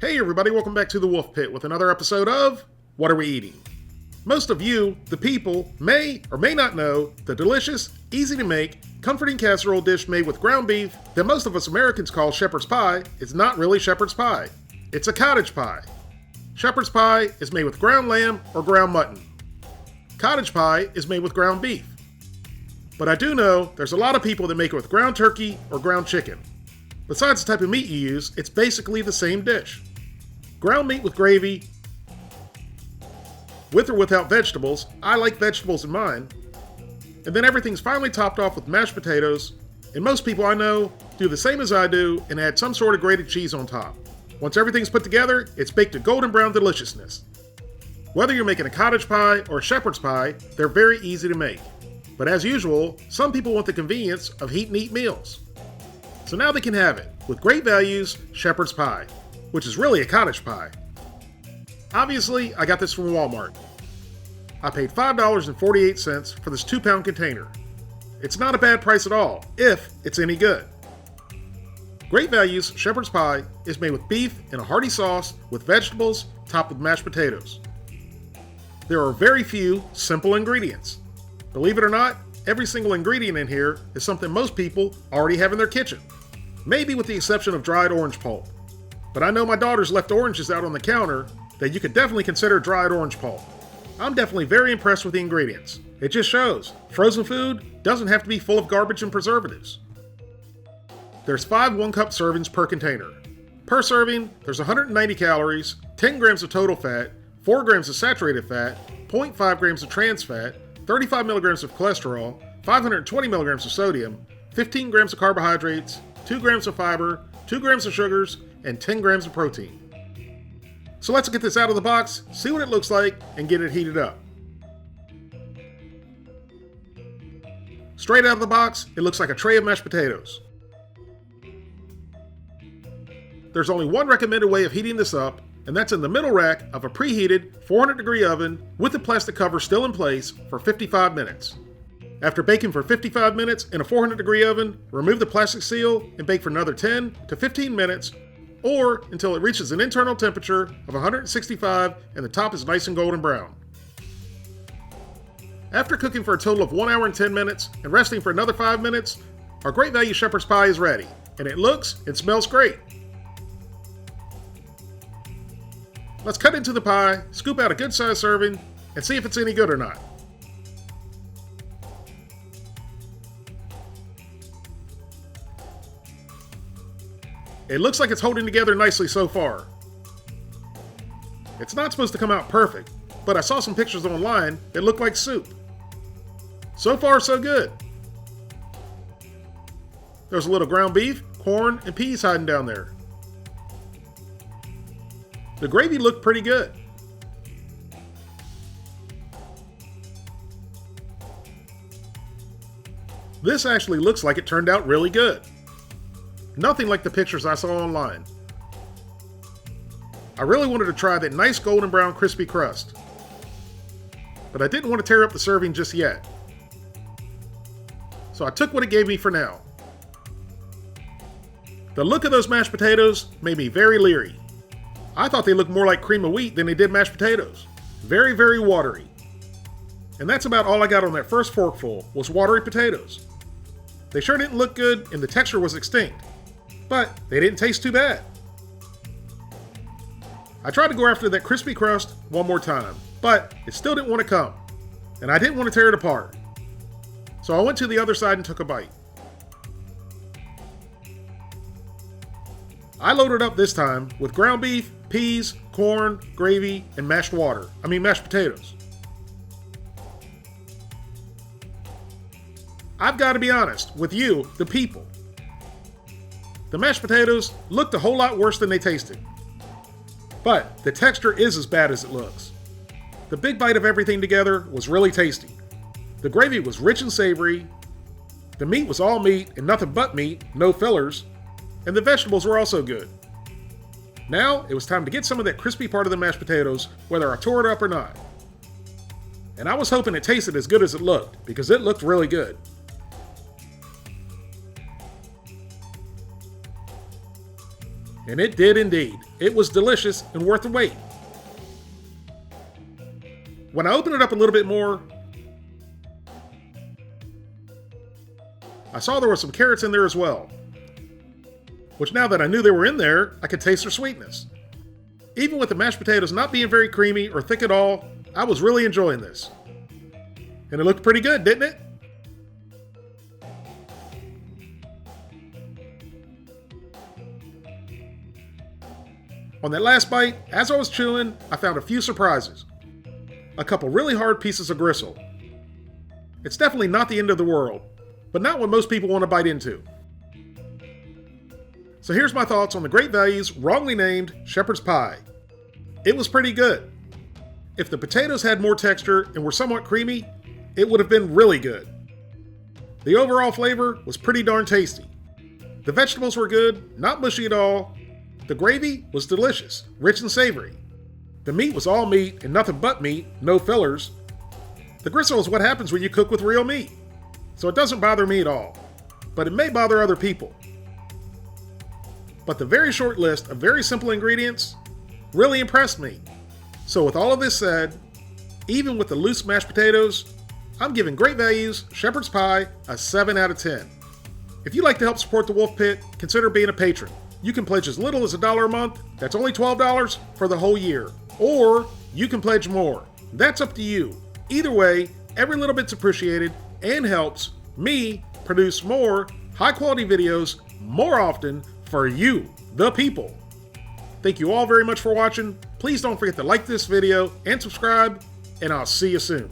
Hey everybody, welcome back to the Wolf Pit with another episode of What Are We Eating? Most of you, the people, may or may not know the delicious, easy to make, comforting casserole dish made with ground beef that most of us Americans call shepherd's pie is not really shepherd's pie. It's a cottage pie. Shepherd's pie is made with ground lamb or ground mutton. Cottage pie is made with ground beef. But I do know there's a lot of people that make it with ground turkey or ground chicken. Besides the type of meat you use, it's basically the same dish. Ground meat with gravy, with or without vegetables. I like vegetables in mine. And then everything's finally topped off with mashed potatoes, and most people I know do the same as I do and add some sort of grated cheese on top. Once everything's put together, it's baked to golden brown deliciousness. Whether you're making a cottage pie or a shepherd's pie, they're very easy to make. But as usual, some people want the convenience of heat and eat meals. So now they can have it, with great values, shepherd's pie, which is really a cottage pie. Obviously, I got this from Walmart. I paid $5.48 for this 2-pound container. It's not a bad price at all, if it's any good. Great Value's shepherd's pie is made with beef in a hearty sauce with vegetables topped with mashed potatoes. There are very few simple ingredients. Believe it or not, every single ingredient in here is something most people already have in their kitchen. Maybe with the exception of dried orange pulp. But I know my daughter's left oranges out on the counter that you could definitely consider dried orange pulp. I'm definitely very impressed with the ingredients. It just shows frozen food doesn't have to be full of garbage and preservatives. There's 5 1-cup servings per container. Per serving, there's 190 calories, 10 grams of total fat, 4 grams of saturated fat, 0.5 grams of trans fat, 35 milligrams of cholesterol, 520 milligrams of sodium, 15 grams of carbohydrates, 2 grams of fiber, 2 grams of sugars, and 10 grams of protein. So let's get this out of the box, see what it looks like, and get it heated up. Straight out of the box, it looks like a tray of mashed potatoes. There's only one recommended way of heating this up, and that's in the middle rack of a preheated 400-degree oven with the plastic cover still in place for 55 minutes. After baking for 55 minutes in a 400-degree oven, remove the plastic seal and bake for another 10 to 15 minutes, or until it reaches an internal temperature of 165 and the top is nice and golden brown. After cooking for a total of 1 hour and 10 minutes and resting for another 5 minutes, our Great Value shepherd's pie is ready, and it looks and smells great. Let's cut into the pie, scoop out a good-sized serving, and see if it's any good or not. It looks like it's holding together nicely so far. It's not supposed to come out perfect, but I saw some pictures online that look like soup. So far, so good. There's a little ground beef, corn, and peas hiding down there. The gravy looked pretty good. This actually looks like it turned out really good. Nothing like the pictures I saw online. I really wanted to try that nice golden brown crispy crust, but I didn't want to tear up the serving just yet. So I took what it gave me for now. The look of those mashed potatoes made me very leery. I thought they looked more like cream of wheat than they did mashed potatoes. Very, very watery. And that's about all I got on that first forkful was watery potatoes. They sure didn't look good and the texture was extinct. But they didn't taste too bad. I tried to go after that crispy crust one more time, but it still didn't want to come, and I didn't want to tear it apart. So I went to the other side and took a bite. I loaded up this time with ground beef, peas, corn, gravy, and mashed potatoes. I've got to be honest with you, the people. The mashed potatoes looked a whole lot worse than they tasted. But the texture is as bad as it looks. The big bite of everything together was really tasty. The gravy was rich and savory. The meat was all meat and nothing but meat, no fillers. And the vegetables were also good. Now it was time to get some of that crispy part of the mashed potatoes, whether I tore it up or not. And I was hoping it tasted as good as it looked, because it looked really good. And it did indeed. It was delicious and worth the wait. When I opened it up a little bit more, I saw there were some carrots in there as well, which now that I knew they were in there, I could taste their sweetness. Even with the mashed potatoes not being very creamy or thick at all, I was really enjoying this. And it looked pretty good, didn't it? On that last bite, as I was chewing, I found a few surprises. A couple really hard pieces of gristle. It's definitely not the end of the world, but not what most people want to bite into. So here's my thoughts on the Great Value's wrongly named shepherd's pie. It was pretty good. If the potatoes had more texture and were somewhat creamy, it would have been really good. The overall flavor was pretty darn tasty. The vegetables were good, not mushy at all. The gravy was delicious, rich and savory. The meat was all meat and nothing but meat, no fillers. The gristle is what happens when you cook with real meat, so it doesn't bother me at all, but it may bother other people. But the very short list of very simple ingredients really impressed me. So with all of this said, even with the loose mashed potatoes, I'm giving Great Value's shepherd's pie a 7 out of 10. If you'd like to help support the Wolf Pit, consider being a patron. You can pledge as little as $1 a month. That's only $12 for the whole year. Or you can pledge more. That's up to you. Either way, every little bit's appreciated and helps me produce more high-quality videos more often for you, the people. Thank you all very much for watching. Please don't forget to like this video and subscribe, and I'll see you soon.